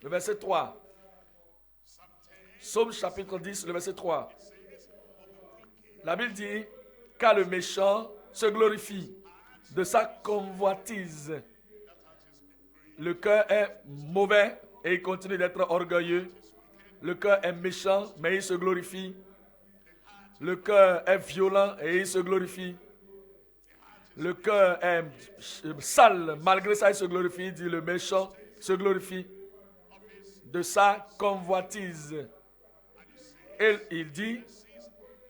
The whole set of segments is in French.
Le verset 3. Psaume chapitre 10, le verset 3. La Bible dit, car le méchant se glorifie de sa convoitise. Le cœur est mauvais et il continue d'être orgueilleux. Le cœur est méchant, mais il se glorifie. Le cœur est violent et il se glorifie. Le cœur est sale, malgré ça il se glorifie. Il dit le méchant se glorifie de sa convoitise. Et il dit,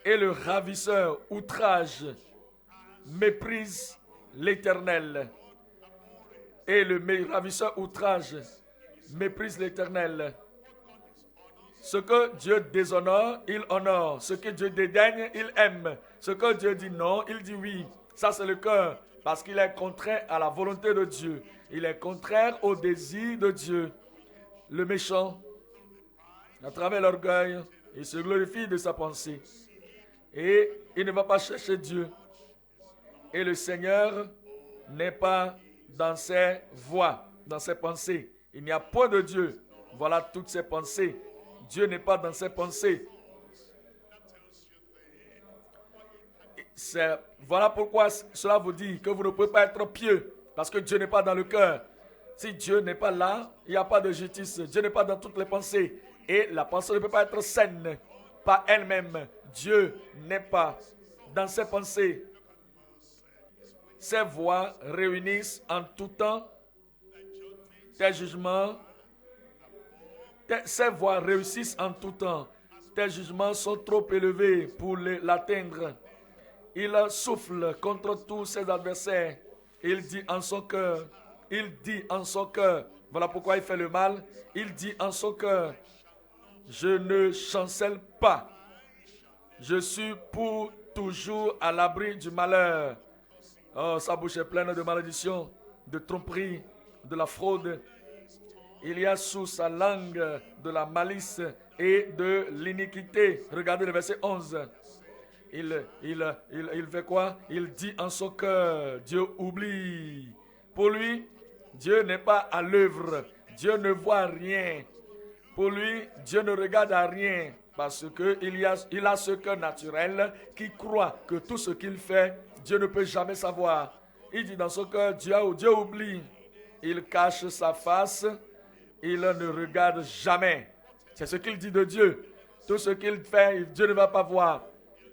et le ravisseur outrage, méprise l'Éternel. Et le ravisseur outrage, méprise l'Éternel. Ce que Dieu déshonore, il honore. Ce que Dieu dédaigne, il aime. Ce que Dieu dit non, il dit oui. Ça, c'est le cœur, parce qu'il est contraire à la volonté de Dieu. Il est contraire au désir de Dieu. Le méchant, à travers l'orgueil, il se glorifie de sa pensée. Et il ne va pas chercher Dieu. Et le Seigneur n'est pas dans ses voies, dans ses pensées. Il n'y a point de Dieu. Voilà toutes ses pensées. Dieu n'est pas dans ses pensées. Voilà pourquoi cela vous dit que vous ne pouvez pas être pieux, parce que Dieu n'est pas dans le cœur. Si Dieu n'est pas là, il n'y a pas de justice. Dieu n'est pas dans toutes les pensées. Et la pensée ne peut pas être saine par elle-même. Dieu n'est pas dans ses pensées. Ses voix réunissent en tout temps tes jugements. Ses voix réussissent en tout temps. Tes jugements sont trop élevés pour l'atteindre. Il souffle contre tous ses adversaires. Il dit en son cœur. Voilà pourquoi il fait le mal. Il dit en son cœur, je ne chancelle pas. Je suis pour toujours à l'abri du malheur. Oh, sa bouche est pleine de malédictions, de tromperies, de la fraude. Il y a sous sa langue de la malice et de l'iniquité. Regardez le verset 11. Il fait quoi? Il dit en son cœur, Dieu oublie. Pour lui, Dieu n'est pas à l'œuvre. Dieu ne voit rien. Pour lui, Dieu ne regarde à rien. Parce qu'il a ce cœur naturel qui croit que tout ce qu'il fait, Dieu ne peut jamais savoir. Il dit dans son cœur, Dieu oublie. Il cache sa face. Il ne regarde jamais. C'est ce qu'il dit de Dieu. Tout ce qu'il fait, Dieu ne va pas voir.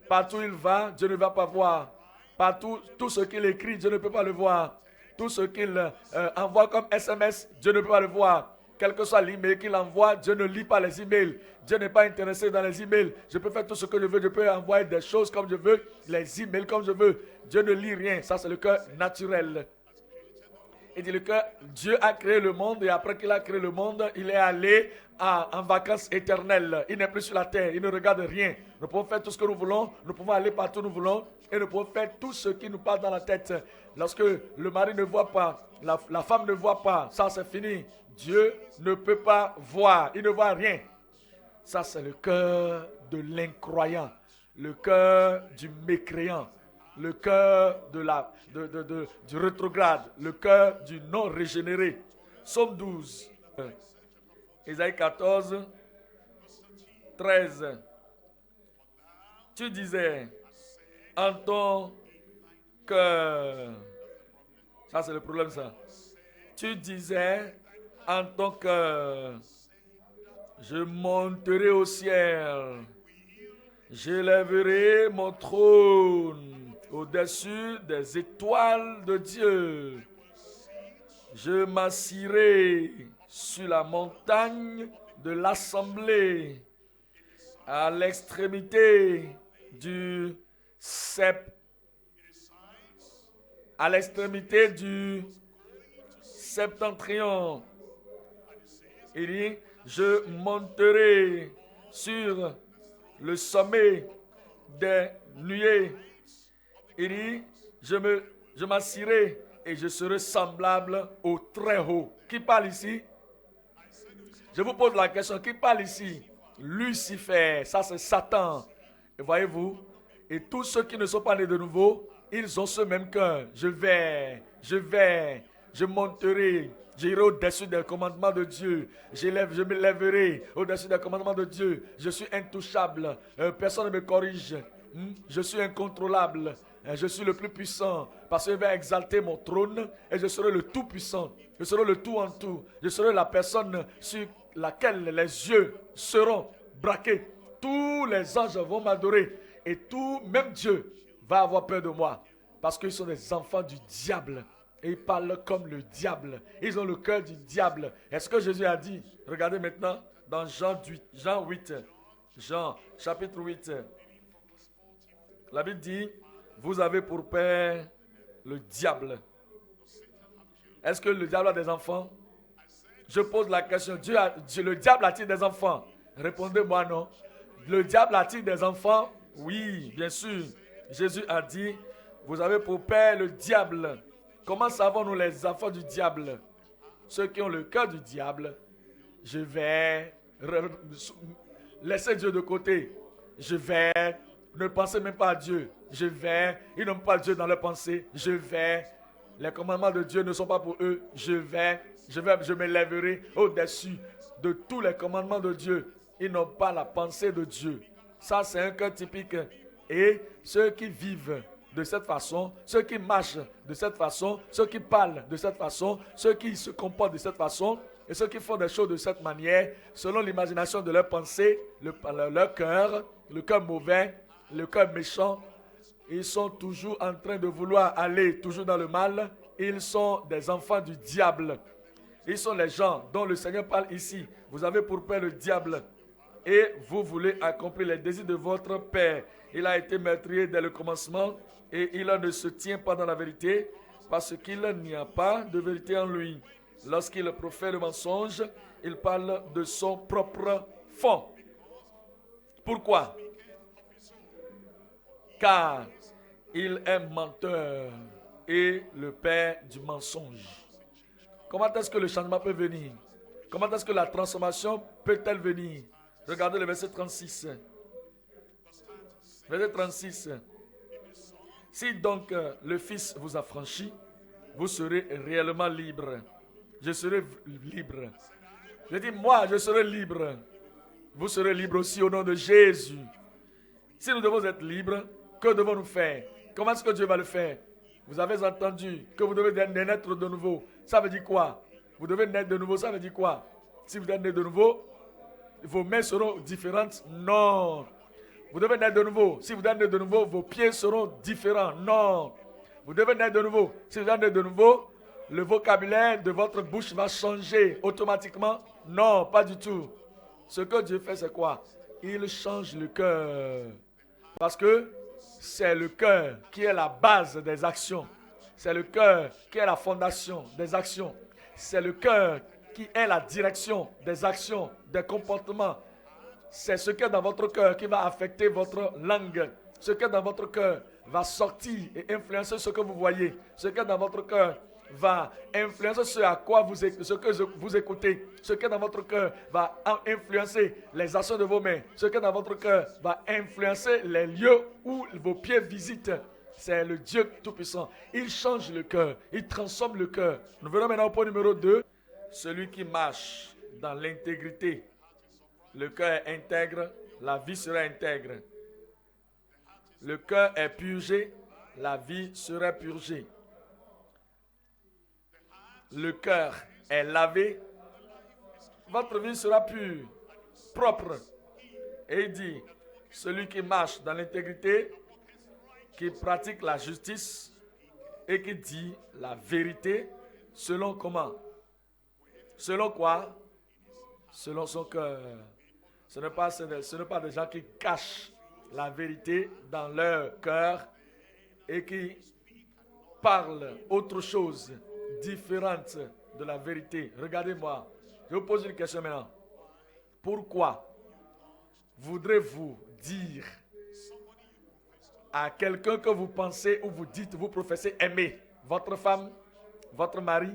Partout où il va, Dieu ne va pas voir. Partout, tout ce qu'il écrit, Dieu ne peut pas le voir. Tout ce qu'il envoie comme SMS, Dieu ne peut pas le voir. Quel que soit l'email qu'il envoie, Dieu ne lit pas les emails. Dieu n'est pas intéressé dans les emails. Je peux faire tout ce que je veux. Je peux envoyer des choses comme je veux, les emails comme je veux. Dieu ne lit rien. Ça, c'est le cœur naturel. Il dit le cœur, Dieu a créé le monde et après qu'il a créé le monde, il est allé en vacances éternelles. Il n'est plus sur la terre, il ne regarde rien. Nous pouvons faire tout ce que nous voulons, nous pouvons aller partout où nous voulons et nous pouvons faire tout ce qui nous passe dans la tête. Lorsque le mari ne voit pas, la femme ne voit pas, ça c'est fini. Dieu ne peut pas voir, il ne voit rien. Ça c'est le cœur de l'incroyant, le cœur du mécréant. Le cœur du rétrograde, le cœur du non-régénéré. Psaume 12, Ésaïe 14, 13. Tu disais en ton cœur, ça c'est le problème ça. Tu disais en ton cœur, je monterai au ciel, j'élèverai mon trône au-dessus des étoiles de Dieu. Je m'assirai sur la montagne de l'assemblée, à l'extrémité du septentrion. Il dit, je monterai sur le sommet des nuées. Il dit, je m'assirai et je serai semblable au Très-Haut. Qui parle ici? Je vous pose la question, qui parle ici? Lucifer, ça c'est Satan. Et voyez-vous, et tous ceux qui ne sont pas nés de nouveau, ils ont ce même cœur. Je vais Je monterai. J'irai au-dessus des commandements de Dieu. Je me lèverai au-dessus des commandements de Dieu. Je suis intouchable. Personne ne me corrige. Je suis incontrôlable. Je suis le plus puissant parce que je vais exalter mon trône et je serai le tout puissant. Je serai le tout en tout. Je serai la personne sur laquelle les yeux seront braqués. Tous les anges vont m'adorer et même Dieu va avoir peur de moi parce qu'ils sont des enfants du diable. Et ils parlent comme le diable. Ils ont le cœur du diable. Est-ce que Jésus a dit? Regardez maintenant dans Jean 8. Jean chapitre 8. La Bible dit, vous avez pour père le diable. Est-ce que le diable a des enfants? Je pose la question, le diable a-t-il des enfants? Répondez-moi non. Le diable a-t-il des enfants? Oui, bien sûr. Jésus a dit, vous avez pour père le diable. Comment savons-nous les enfants du diable? Ceux qui ont le cœur du diable, je vais laisser Dieu de côté. Je vais ne penser même pas à Dieu. Ils n'ont pas Dieu dans leurs pensées. Les commandements de Dieu ne sont pas pour eux. Je me lèverai au-dessus de tous les commandements de Dieu. Ils n'ont pas la pensée de Dieu. Ça, c'est un cœur typique. Et ceux qui vivent de cette façon, ceux qui marchent de cette façon, ceux qui parlent de cette façon, ceux qui se comportent de cette façon, et ceux qui font des choses de cette manière, selon l'imagination de leur pensée, leur cœur, le cœur mauvais, le cœur méchant, ils sont toujours en train de vouloir aller toujours dans le mal. Ils sont des enfants du diable. Ils sont les gens dont le Seigneur parle ici. Vous avez pour père le diable et vous voulez accomplir les désirs de votre père. Il a été meurtrier dès le commencement et il ne se tient pas dans la vérité parce qu'il n'y a pas de vérité en lui. Lorsqu'il profère le mensonge, il parle de son propre fond. Pourquoi? Car il est menteur et le père du mensonge. Comment est-ce que le changement peut venir? Comment est-ce que la transformation peut-elle venir? Regardez le verset 36. Verset 36. Si donc le Fils vous a franchi, vous serez réellement libre. Je serai libre. Je dis, moi, je serai libre. Vous serez libre aussi au nom de Jésus. Si nous devons être libres, que devons-nous faire? Comment est-ce que Dieu va le faire? Vous avez entendu que vous devez naître de nouveau. Ça veut dire quoi? Vous devez naître de nouveau, ça veut dire quoi? Si vous êtes né de nouveau, vos mains seront différentes? Non. Vous devez naître de nouveau. Si vous êtes né de nouveau, vos pieds seront différents? Non. Vous devez naître de nouveau. Si vous êtes né de nouveau, le vocabulaire de votre bouche va changer automatiquement? Non, pas du tout. Ce que Dieu fait, c'est quoi? Il change le cœur. Parce que c'est le cœur qui est la base des actions. C'est le cœur qui est la fondation des actions. C'est le cœur qui est la direction des actions, des comportements. C'est ce qui est dans votre cœur qui va affecter votre langue. Ce qui est dans votre cœur va sortir et influencer ce que vous voyez. Ce qui est dans votre cœur va influencer ce que vous écoutez. Ce qui est dans votre cœur va influencer les actions de vos mains. Ce qui est dans votre cœur va influencer les lieux où vos pieds visitent. C'est le Dieu Tout-Puissant. Il change le cœur. Il transforme le cœur. Nous venons maintenant au point numéro 2. Celui qui marche dans l'intégrité. Le cœur est intègre, la vie sera intègre. Le cœur est purgé, la vie sera purgée. Le cœur est lavé, votre vie sera pure, propre. Et il dit, celui qui marche dans l'intégrité, qui pratique la justice et qui dit la vérité, selon comment? Selon quoi? Selon son cœur. Ce n'est pas des gens qui cachent la vérité dans leur cœur et qui parlent autre chose différente de la vérité. Regardez-moi, je vous pose une question maintenant. Pourquoi voudrez-vous dire à quelqu'un que vous pensez ou vous dites, vous professez aimer, votre femme, votre mari,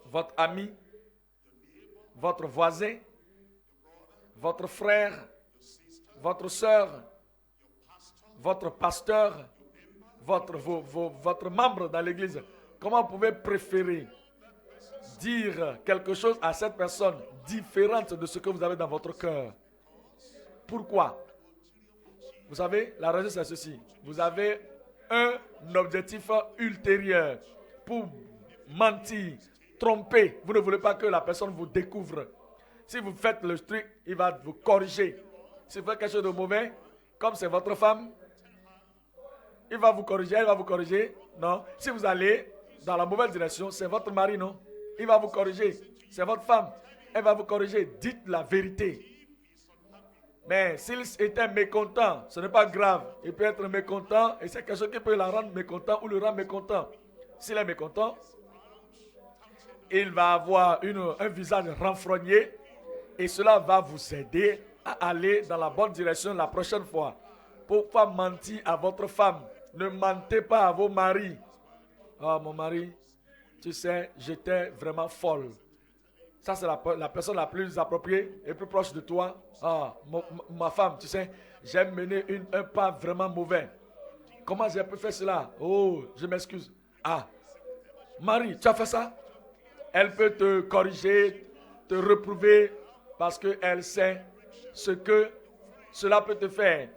votre ami, votre voisin, votre frère, votre soeur, votre pasteur, votre membre dans l'église, Comment vous pouvez préférer dire quelque chose à cette personne différente de ce que vous avez dans votre cœur? Pourquoi? Vous savez, la raison c'est ceci. Vous avez un objectif ultérieur pour mentir, tromper. Vous ne voulez pas que la personne vous découvre. Si vous faites le truc, il va vous corriger. Si vous faites quelque chose de mauvais, comme c'est votre femme, il va vous corriger, elle va vous corriger. Non. Si vous allez dans la mauvaise direction, c'est votre mari, non? Il va vous corriger. C'est votre femme, elle va vous corriger. Dites la vérité. Mais s'il était mécontent, ce n'est pas grave. Il peut être mécontent et c'est quelque chose qui peut la rendre mécontent ou le rendre mécontent. S'il est mécontent, il va avoir un visage renfrogné et cela va vous aider à aller dans la bonne direction la prochaine fois. Pourquoi mentir à votre femme? Ne mentez pas à vos maris. Ah, mon mari, tu sais, j'étais vraiment folle. Ça, c'est la personne la plus appropriée et plus proche de toi. Ah, ma femme, tu sais, j'ai mené un pas vraiment mauvais. Comment j'ai pu faire cela? Oh, je m'excuse. Ah, Marie, tu as fait ça? Elle peut te corriger, te reprouver parce qu'elle sait ce que cela peut te faire.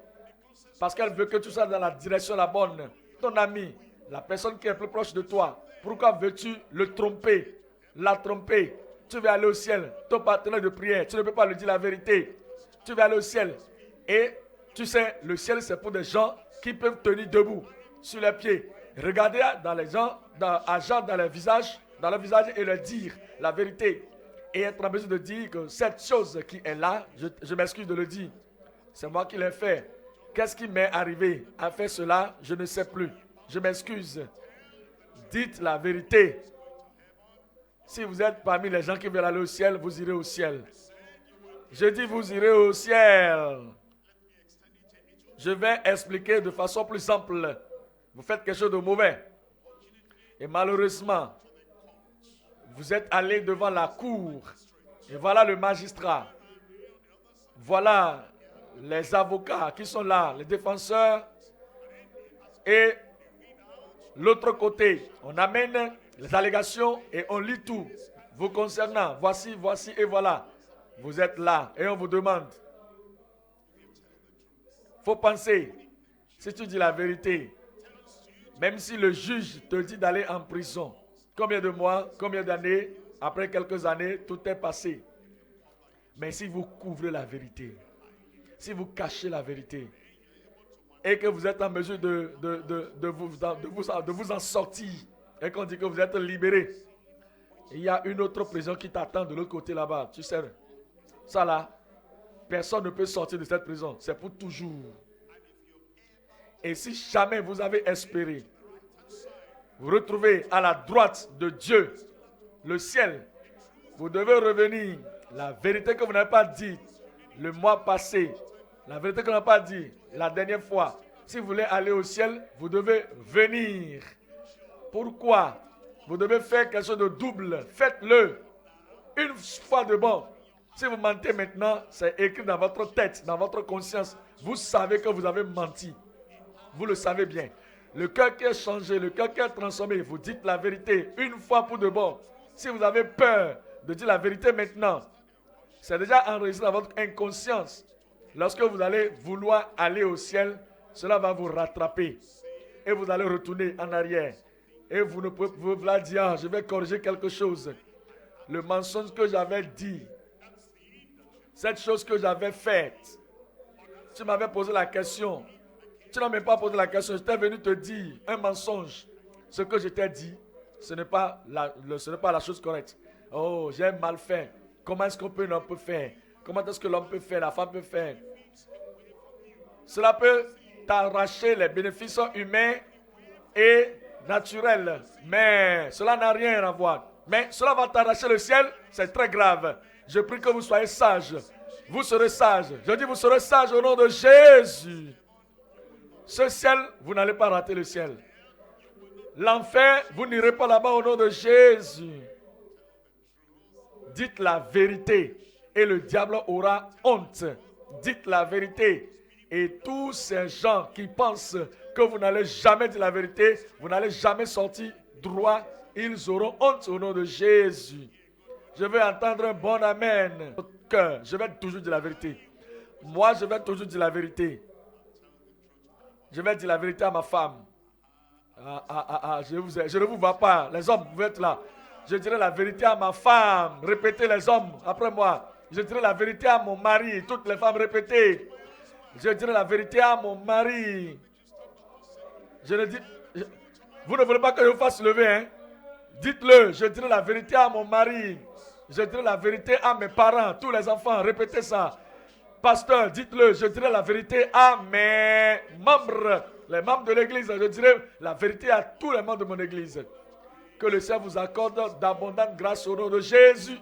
Parce qu'elle veut que tu sois dans la direction la bonne. Ton ami, la personne qui est plus proche de toi, pourquoi veux-tu le tromper, la tromper? Tu veux aller au ciel, ton partenaire de prière, tu ne peux pas lui dire la vérité. Tu veux aller au ciel. Et tu sais, le ciel c'est pour des gens qui peuvent tenir debout sur les pieds. Regardez dans les gens, dans leur visage et leur dire la vérité. Et être en mesure de dire que cette chose qui est là, je m'excuse de le dire, c'est moi qui l'ai fait. Qu'est-ce qui m'est arrivé à faire cela? Je ne sais plus. Je m'excuse. Dites la vérité. Si vous êtes parmi les gens qui veulent aller au ciel, vous irez au ciel. Je dis vous irez au ciel. Je vais expliquer de façon plus simple. Vous faites quelque chose de mauvais. Et malheureusement, vous êtes allé devant la cour. Et voilà le magistrat. Voilà les avocats qui sont là, les défenseurs. Et l'autre côté, on amène les allégations et on lit tout vous concernant. Voici et voilà. Vous êtes là et on vous demande. Il faut penser, si tu dis la vérité, même si le juge te dit d'aller en prison, combien de mois, combien d'années, après quelques années, tout est passé. Mais si vous couvrez la vérité, si vous cachez la vérité, et que vous êtes en mesure de vous en sortir, et qu'on dit que vous êtes libéré, il y a une autre prison qui t'attend de l'autre côté là-bas. Tu sais, ça là, personne ne peut sortir de cette prison. C'est pour toujours. Et si jamais vous avez espéré vous retrouver à la droite de Dieu, le ciel, vous devez revenir. La vérité que vous n'avez pas dit le mois passé, la vérité que vous n'avez pas dit la dernière fois, si vous voulez aller au ciel, vous devez venir. Pourquoi? Vous devez faire quelque chose de double. Faites-le une fois de bon. Si vous mentez maintenant, c'est écrit dans votre tête, dans votre conscience. Vous savez que vous avez menti. Vous le savez bien. Le cœur qui est changé, le cœur qui est transformé, vous dites la vérité une fois pour de bon. Si vous avez peur de dire la vérité maintenant, c'est déjà enregistré dans votre inconscience. Lorsque vous allez vouloir aller au ciel, cela va vous rattraper. Et vous allez retourner en arrière. Et vous ne pouvez pas dire, ah, je vais corriger quelque chose. Le mensonge que j'avais dit, cette chose que j'avais faite, tu m'avais posé la question. Tu n'as même pas posé la question. J'étais venu te dire un mensonge. Ce que je t'ai dit, ce n'est pas la chose correcte. Oh, j'ai mal fait. Comment est-ce qu'on peut l'homme peut faire? Comment est-ce que l'homme peut faire, la femme peut faire? Cela peut t'arracher les bénéfices humains et naturels. Mais cela n'a rien à voir. Mais cela va t'arracher le ciel, c'est très grave. Je prie que vous soyez sages. Vous serez sages. Je dis vous serez sages au nom de Jésus. Ce ciel, vous n'allez pas rater le ciel. L'enfer, vous n'irez pas là-bas au nom de Jésus. Dites la vérité et le diable aura honte. Dites la vérité. Et tous ces gens qui pensent que vous n'allez jamais dire la vérité, vous n'allez jamais sortir droit, ils auront honte au nom de Jésus. Je vais entendre un bon amen. Je vais toujours dire la vérité. Moi, je vais toujours dire la vérité. Je vais dire la vérité à ma femme. Je ne vous vois pas. Les hommes, vous êtes là. Je dirai la vérité à ma femme. Répétez les hommes après moi. Je dirai la vérité à mon mari. Toutes les femmes, répétez. Je dirai la vérité à mon mari. Vous ne voulez pas que je vous fasse lever, hein? Dites-le. Je dirai la vérité à mon mari. Je dirai la vérité à mes parents, tous les enfants. Répétez ça. Pasteur, dites-le. Je dirai la vérité à mes membres. Les membres de l'église. Je dirai la vérité à tous les membres de mon église. Que le Seigneur vous accorde d'abondantes grâces au nom de Jésus.